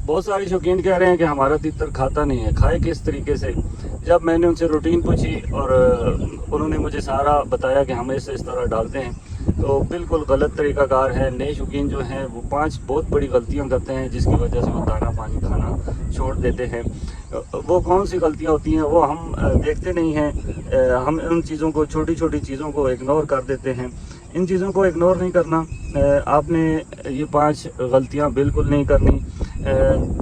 بہت سارے شوقین کہہ رہے ہیں کہ ہمارا تیتر کھاتا نہیں ہے، کھائے کس طریقے سے؟ جب میں نے ان سے روٹین پوچھی اور انہوں نے مجھے سارا بتایا کہ ہم اسے اس طرح ڈالتے ہیں، تو بالکل غلط طریقہ کار ہے۔ نئے شوقین جو ہیں وہ 5 بہت بڑی غلطیاں کرتے ہیں جس کی وجہ سے وہ دانہ پانی کھانا چھوڑ دیتے ہیں۔ وہ کون سی غلطیاں ہوتی ہیں وہ ہم دیکھتے نہیں ہیں، ہم ان چیزوں کو، چھوٹی چھوٹی چیزوں کو اگنور کر دیتے ہیں۔ ان چیزوں کو اگنور نہیں کرنا، آپ نے یہ 5 غلطیاں بالکل نہیں کرنی۔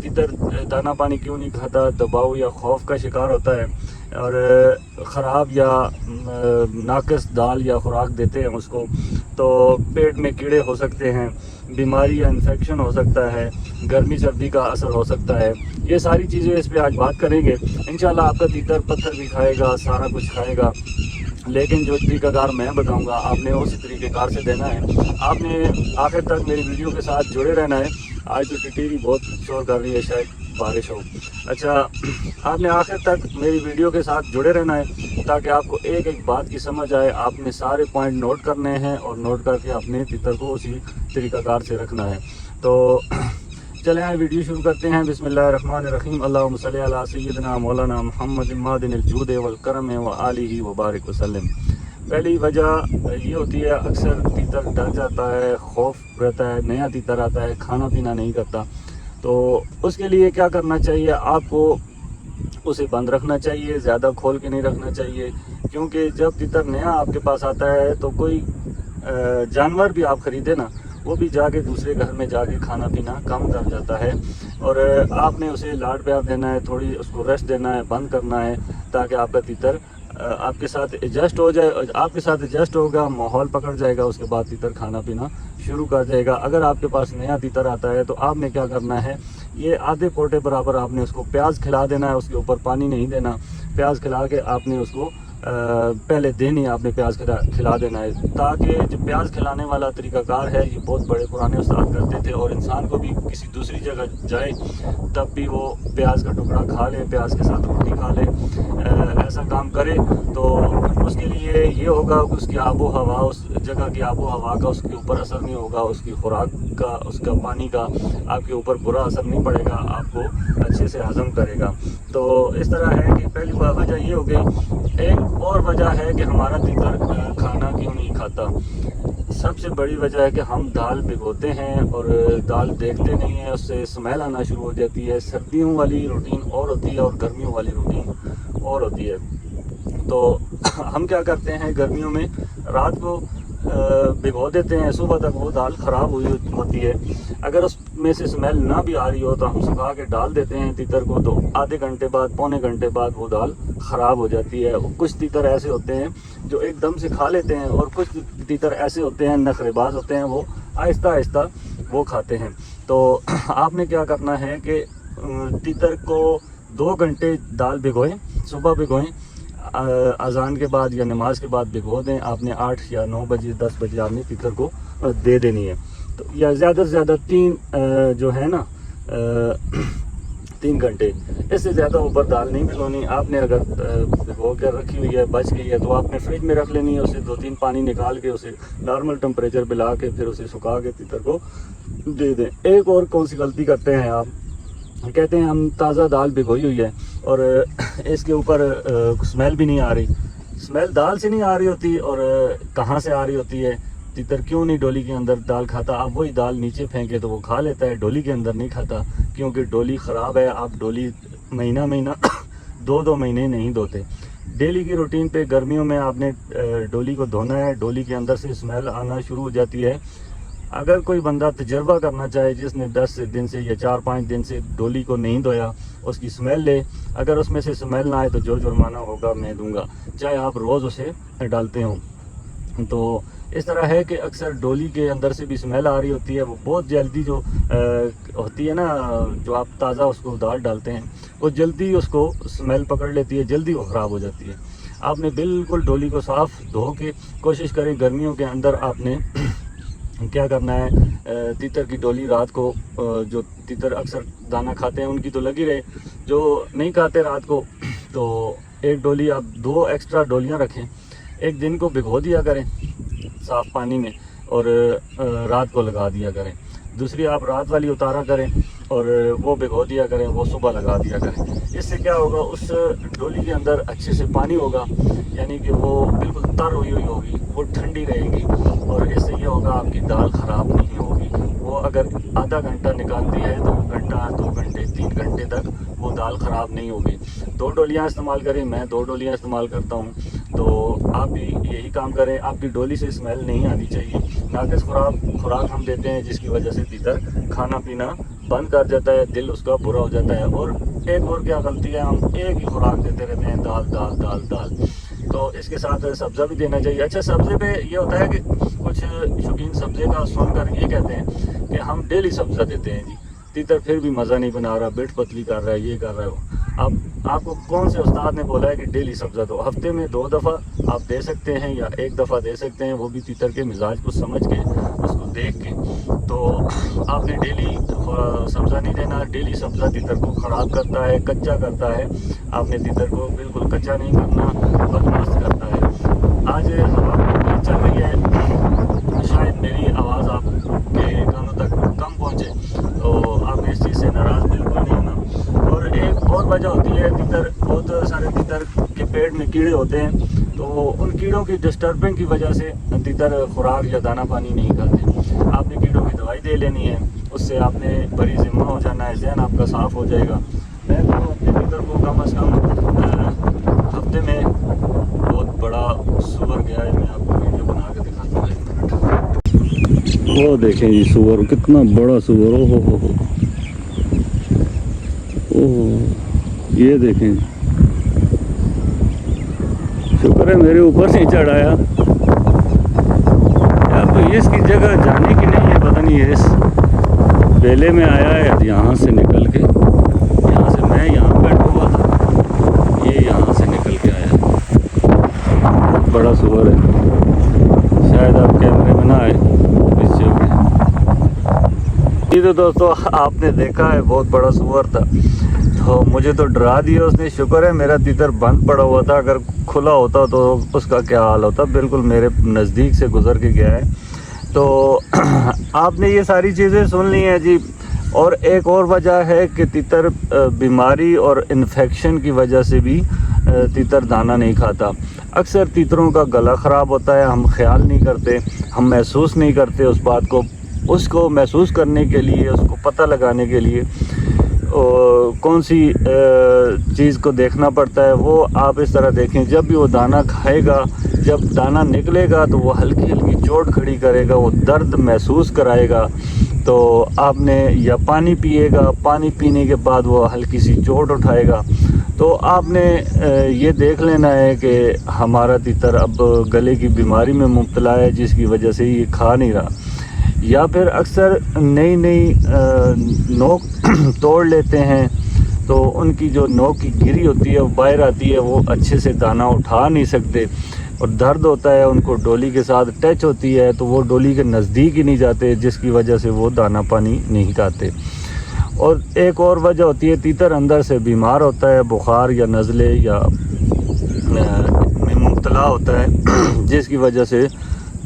تیتر دانہ پانی کیوں نہیں کھاتا؟ دباؤ یا خوف کا شکار ہوتا ہے، اور خراب یا ناقص دال یا خوراک دیتے ہیں اس کو، تو پیٹ میں کیڑے ہو سکتے ہیں، بیماری یا انفیکشن ہو سکتا ہے، گرمی سردی کا اثر ہو سکتا ہے۔ یہ ساری چیزیں اس پہ آج بات کریں گے انشاءاللہ۔ آپ کا تیتر پتھر بھی کھائے گا، سارا کچھ کھائے گا، لیکن جو طریقہ کار میں بتاؤں گا آپ نے اسی طریقہ کار سے دینا ہے۔ آپ نے آخر تک میری ویڈیو کے ساتھ جڑے رہنا ہے۔ آج تو ٹٹیری بہت شور کر رہی ہے، شاید بارش ہو۔ اچھا، آپ نے آخر تک میری ویڈیو کے ساتھ جڑے رہنا ہے تاکہ آپ کو ایک ایک بات کی سمجھ آئے۔ آپ نے سارے پوائنٹ نوٹ کرنے ہیں اور نوٹ کر کے اپنے تیتر کو اسی طریقہ کار سے رکھنا ہے۔ تو چلیں آئے ویڈیو شروع کرتے ہیں۔ بسم اللہ الرحمن الرحیم۔ اللہم صلی علی سیدنا مولانا محمد معدن الجود والکرم وآلہ وبارک وسلم۔ پہلی وجہ یہ ہوتی ہے، اکثر تیتر ڈر جاتا ہے، خوف رہتا ہے، نیا تیتر آتا ہے، کھانا پینا نہیں کرتا، تو اس کے لیے کیا کرنا چاہیے؟ آپ کو اسے بند رکھنا چاہیے، زیادہ کھول کے نہیں رکھنا چاہیے، کیونکہ جب تیتر نیا آپ کے پاس آتا ہے تو کوئی جانور بھی آپ خریدے نا، وہ بھی جا کے دوسرے گھر میں جا کے کھانا پینا کم کر جاتا ہے، اور آپ نے اسے لاڈ پیار دینا ہے، تھوڑی اس کو ریسٹ دینا ہے، بند کرنا ہے، تاکہ آپ کا تیتر آپ کے ساتھ ایڈجسٹ ہو جائے۔ آپ کے ساتھ ایڈجسٹ ہوگا، ماحول پکڑ جائے گا، اس کے بعد تیتر کھانا پینا شروع کر جائے گا۔ اگر آپ کے پاس نیا تیتر آتا ہے تو آپ نے کیا کرنا ہے، یہ آدھے پوٹے برابر آپ نے اس کو پیاز کھلا دینا ہے، اس کے اوپر پانی نہیں دینا۔ پیاز کھلا کے آپ نے اس کو پہلے دن ہی آپ نے پیاز کھلا دینا ہے، تاکہ جو پیاز کھلانے والا طریقہ کار ہے یہ بہت بڑے پرانے استاد کرتے تھے، اور انسان کو بھی کسی دوسری جگہ جائے تب بھی وہ پیاز کا ٹکڑا کھا لے، پیاز کے ساتھ روٹی کھا لے، ایسا کام کرے تو اس کے لیے یہ ہوگا کہ اس کی آب و ہوا، اس جگہ کی آب و ہوا کا اس کے اوپر اثر نہیں ہوگا، اس کی خوراک کا، اس کا پانی کا آپ کے اوپر برا اثر نہیں پڑے گا، آپ کو اچھے سے ہضم کرے گا۔ تو اس طرح ہے کہ پہلی وجہ یہ ہو گئی۔ ایک اور وجہ ہے کہ ہمارا تیتر کھانا کیوں نہیں کھاتا۔ سب سے بڑی وجہ ہے کہ ہم دال بھگوتے ہیں اور دال دیکھتے نہیں ہیں، اس سے اسمیل آنا شروع ہو جاتی ہے۔ سردیوں والی روٹین اور ہوتی ہے اور گرمیوں والی روٹین اور ہوتی ہے۔ تو ہم کیا کرتے ہیں، گرمیوں میں رات کو بھگو دیتے ہیں، صبح تک وہ دال خراب ہوئی ہوتی ہے۔ اگر اس میں سے اسمیل نہ بھی آ رہی ہو تو ہم سکھا کے ڈال دیتے ہیں تیتر کو، تو آدھے گھنٹے بعد، پونے گھنٹے بعد وہ دال خراب ہو جاتی ہے۔ کچھ تیتر ایسے ہوتے ہیں جو ایک دم سے کھا لیتے ہیں، اور کچھ تیتر ایسے ہوتے ہیں، نخرے باز ہوتے ہیں، وہ آہستہ آہستہ وہ کھاتے ہیں۔ تو آپ نے کیا کرنا ہے کہ تیتر کو 2 گھنٹے دال بھگوئیں، صبح بھگوئیں، اذان کے بعد یا نماز کے بعد بھگو دیں۔ آپ نے 8 یا 9 بجے، 10 بجے آپ نے تیتر کو دے دینی ہے۔ تو یا زیادہ سے زیادہ 3 جو ہے نا 3 گھنٹے، اس سے زیادہ اوپر دال نہیں بھگونی۔ آپ نے اگر بھگو کر رکھی ہوئی ہے، بچ گئی ہے، تو آپ نے فریج میں رکھ لینی ہے، اسے 2-3 پانی نکال کے اسے نارمل ٹمپریچر پہ لا کے پھر اسے سکھا کے تیتر کو دے دیں۔ ایک اور کون سی غلطی کرتے ہیں آپ، کہتے ہیں ہم تازہ دال بھگوئی ہوئی ہے اور اس کے اوپر اسمیل بھی نہیں آ رہی۔ اسمیل دال سے نہیں آ رہی ہوتی، اور کہاں سے آ رہی ہوتی ہے؟ تیتر کیوں نہیں ڈولی کے اندر دال کھاتا؟ آپ وہی دال نیچے پھینکے تو وہ کھا لیتا ہے، ڈولی کے اندر نہیں کھاتا، کیونکہ ڈولی خراب ہے۔ آپ ڈولی مہینہ 2 مہینے نہیں دھوتے۔ ڈیلی کی روٹین پہ گرمیوں میں آپ نے ڈولی کو دھونا ہے، ڈولی کے اندر سے اسمیل آنا شروع ہو جاتی ہے۔ اگر کوئی بندہ تجربہ کرنا چاہے جس نے 10 دن سے یا 4-5 دن سے ڈولی کو نہیں دھویا، اس کی اسمیل لے، اگر اس میں سے اسمیل نہ آئے تو جو جرمانہ ہوگا میں دوں گا، چاہے آپ روز اسے ڈالتے ہوں۔ تو اس طرح ہے کہ اکثر ڈولی کے اندر سے بھی اسمیل آ رہی ہوتی ہے، وہ بہت جلدی جو ہوتی ہے نا، جو آپ تازہ اس کو دال ڈالتے ہیں وہ جلدی اس کو اسمیل پکڑ لیتی ہے، جلدی وہ خراب ہو جاتی ہے۔ آپ نے بالکل ڈولی کو صاف دھو کے کوشش کریں گرمیوں کے اندر آپ نے کیا کرنا ہے، تیتر کی ڈولی رات کو، جو تیتر اکثر دانہ کھاتے ہیں ان کی تو لگی رہے، جو نہیں کھاتے رات کو تو ایک ڈولی آپ 2 ایکسٹرا ڈولیاں رکھیں، ایک دن کو بھگو دیا کریں صاف پانی میں اور رات کو لگا دیا کریں، دوسری آپ رات والی اتارا کریں اور وہ بھگو دیا کریں، وہ صبح لگا دیا کریں۔ اس سے کیا ہوگا، اس ڈولی کے اندر اچھے سے پانی ہوگا، یعنی کہ وہ بالکل تر ہوئی ہوگی، وہ ٹھنڈی رہے گی، اور اس سے یہ ہوگا آپ کی دال خراب نہیں ہوگی۔ وہ اگر آدھا گھنٹہ نکالتی ہے تو گھنٹہ، 2 گھنٹے، 3 گھنٹے تک وہ دال خراب نہیں ہوگی۔ 2 ڈولیاں استعمال کریں، میں 2 ڈولیاں استعمال کرتا ہوں، تو آپ بھی یہی کام کریں۔ آپ کی ڈولی سے اسمیل نہیں آنی چاہیے۔ ناقص خوراک ہم دیتے ہیں، جس کی وجہ سے تیتر کھانا پینا بند کر جاتا ہے، دل اس کا برا ہو جاتا ہے۔ اور ایک اور کیا غلطی ہے، ہم ایک ہی خوراک دیتے رہتے ہیں، دال دال دال دال، تو اس کے ساتھ سبزہ بھی دینا چاہیے۔ اچھا، سبزے پہ یہ ہوتا ہے کہ کچھ شوقین سبزے کا سن کر یہ کہتے ہیں کہ ہم ڈیلی سبزہ دیتے ہیں جی، تیتر پھر بھی مزہ نہیں بنا رہا، بیٹ پتلی کر رہا ہے، یہ کر رہا ہے وہ۔ اب آپ کو کون سے استاد نے بولا ہے کہ ڈیلی سبزہ دو؟ ہفتے میں 2 دفعہ آپ دے سکتے ہیں یا 1 دفعہ دے سکتے ہیں، وہ بھی تیتر کے مزاج کو سمجھ کے، اس کو دیکھ کے۔ تو آپ نے ڈیلی سبزہ نہیں دینا۔ ڈیلی سبزہ تیتر کو خراب کرتا ہے، کچا کرتا ہے۔ آپ نے تیتر کو بالکل کچا نہیں کرنا، بدمست کرتا ہے۔ آج ہوا چل رہی ہے، شاید میری آواز آپ کے کانوں تک کم پہنچے، تو آپ نے اس چیز سے ناراض بالکل نہیں ہونا۔ اور ایک اور وجہ ہوتی ہے، تیتر، بہت سارے تیتر کے پیٹ میں کیڑے ہوتے ہیں، تو ان کیڑوں کی ڈسٹربنگ کی وجہ سے تیتر خوراک یا دانہ پانی نہیں کھاتے۔ آپ نے کیڑوں کی دوائی دے لینی ہے، اس سے آپ نے بری ذمہ ہو جانا ہے، ذہن آپ کا صاف ہو جائے گا۔ میں تو اپنے تیتر کو کم از کم ہفتے میں بہت بڑا سور گیا ہے، میں آپ کو ویڈیو بنا کے دکھاتا ہوں، 1 منٹ۔ وہ دیکھیں جی، سور کتنا بڑا سور، او ہو، یہ دیکھیں، شکر ہے میرے اوپر سے چڑھ آیا۔ اب اس کی جگہ جانے کی نہیں ہے، پتہ نہیں اس بیلے میں آیا ہے یہاں سے نکل کے، یہاں سے میں یہاں بیٹھا ہوا تھا، یہ یہاں سے نکل کے آیا، بہت بڑا سور ہے، شاید آپ کیمرے میں نہ آئے اس جگہ۔ یہ تو دوستو آپ نے دیکھا ہے، بہت بڑا سور تھا، تو مجھے تو ڈرا دیا اس نے۔ شکر ہے میرا تیتر بند پڑا ہوا تھا، اگر کھلا ہوتا تو اس کا کیا حال ہوتا، بالکل میرے نزدیک سے گزر کے گیا ہے۔ تو آپ نے یہ ساری چیزیں سن لی ہیں جی۔ اور ایک اور وجہ ہے کہ تیتر بیماری اور انفیکشن کی وجہ سے بھی تیتر دانہ نہیں کھاتا۔ اکثر تیتروں کا گلا خراب ہوتا ہے، ہم خیال نہیں کرتے، ہم محسوس نہیں کرتے اس بات کو۔ اس کو محسوس کرنے کے لیے، اس کو پتہ لگانے کے لیے کون سی چیز کو دیکھنا پڑتا ہے، وہ آپ اس طرح دیکھیں، جب بھی وہ دانہ کھائے گا، جب دانہ نکلے گا تو وہ ہلکی ہلکی چوٹ کھڑی کرے گا، وہ درد محسوس کرائے گا، تو آپ نے یا پانی پیے گا، پانی پینے کے بعد وہ ہلکی سی چوٹ اٹھائے گا، تو آپ نے یہ دیکھ لینا ہے کہ ہمارا تیتر اب گلے کی بیماری میں مبتلا ہے، جس کی وجہ سے یہ کھا نہیں رہا۔ یا پھر اکثر نئی نوک توڑ لیتے ہیں، تو ان کی جو نوک کی گری ہوتی ہے وہ باہر آتی ہے، وہ اچھے سے دانہ اٹھا نہیں سکتے، اور درد ہوتا ہے، ان کو ڈولی کے ساتھ ٹچ ہوتی ہے تو وہ ڈولی کے نزدیک ہی نہیں جاتے، جس کی وجہ سے وہ دانہ پانی نہیں کھاتے۔ اور ایک اور وجہ ہوتی ہے، تیتر اندر سے بیمار ہوتا ہے، بخار یا نزلے یا میں مبتلا ہوتا ہے، جس کی وجہ سے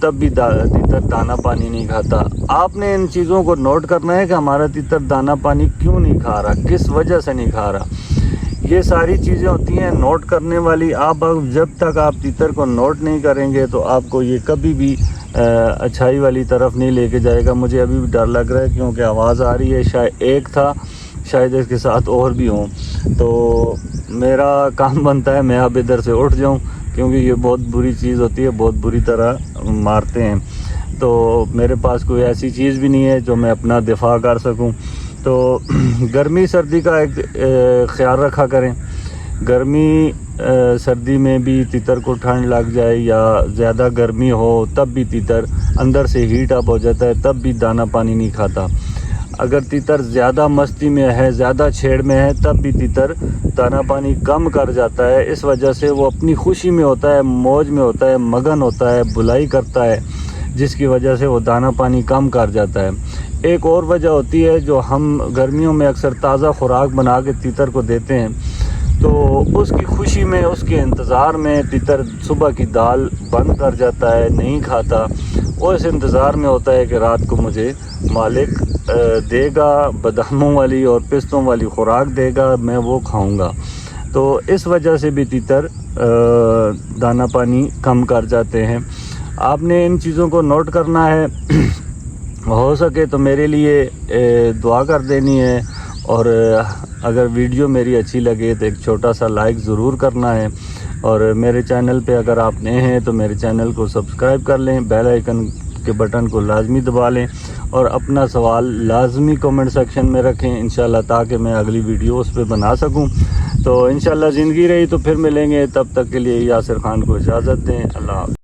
تب بھی تیتر دانہ پانی نہیں کھاتا۔ آپ نے ان چیزوں کو نوٹ کرنا ہے کہ ہمارا تیتر دانہ پانی کیوں نہیں کھا رہا، کس وجہ سے نہیں کھا رہا۔ یہ ساری چیزیں ہوتی ہیں نوٹ کرنے والی۔ آپ جب تک آپ تیتر کو نوٹ نہیں کریں گے تو آپ کو یہ کبھی بھی اچھائی والی طرف نہیں لے کے جائے گا۔ مجھے ابھی بھی ڈر لگ رہا ہے، کیونکہ آواز آ رہی ہے، شاید ایک تھا، شاید اس کے ساتھ اور بھی ہوں، تو میرا کام بنتا ہے میں اب ادھر سے اٹھ جاؤں، کیونکہ یہ بہت بری چیز ہوتی ہے، بہت بری طرح مارتے ہیں، تو میرے پاس کوئی ایسی چیز بھی نہیں ہے جو میں اپنا دفاع کر سکوں۔ تو گرمی سردی کا ایک خیال رکھا کریں۔ گرمی سردی میں بھی تیتر کو ٹھنڈ لگ جائے یا زیادہ گرمی ہو تب بھی تیتر اندر سے ہیٹ اپ ہو جاتا ہے، تب بھی دانہ پانی نہیں کھاتا۔ اگر تیتر زیادہ مستی میں ہے، زیادہ چھیڑ میں ہے، تب بھی تیتر دانہ پانی کم کر جاتا ہے۔ اس وجہ سے وہ اپنی خوشی میں ہوتا ہے، موج میں ہوتا ہے، مگن ہوتا ہے، بلائی کرتا ہے، جس کی وجہ سے وہ دانہ پانی کم کر جاتا ہے۔ ایک اور وجہ ہوتی ہے، جو ہم گرمیوں میں اکثر تازہ خوراک بنا کے تیتر کو دیتے ہیں، تو اس کی خوشی میں, اس کے انتظار میں تتر صبح کی دال بند کر جاتا ہے, نہیں کھاتا. وہ اس انتظار میں ہوتا ہے کہ رات کو مجھے مالک دے گا, باداموں والی اور پستوں والی خوراک دے گا, میں وہ کھاؤں گا. تو اس وجہ سے بھی تیتر دانہ پانی کم کر جاتے ہیں. آپ نے ان چیزوں کو نوٹ کرنا ہے. ہو سکے تو میرے لیے دعا کر دینی ہے, اور اگر ویڈیو میری اچھی لگے تو ایک چھوٹا سا لائک ضرور کرنا ہے. اور میرے چینل پہ اگر آپ نئے ہیں تو میرے چینل کو سبسکرائب کر لیں, بیل آئیکن کے بٹن کو لازمی دبا لیں, اور اپنا سوال لازمی کمنٹ سیکشن میں رکھیں انشاءاللہ, تاکہ میں اگلی ویڈیو اس پہ بنا سکوں. تو انشاءاللہ زندگی رہی تو پھر ملیں گے. تب تک کے لیے یاسر خان کو اجازت دیں. اللہ حافظ.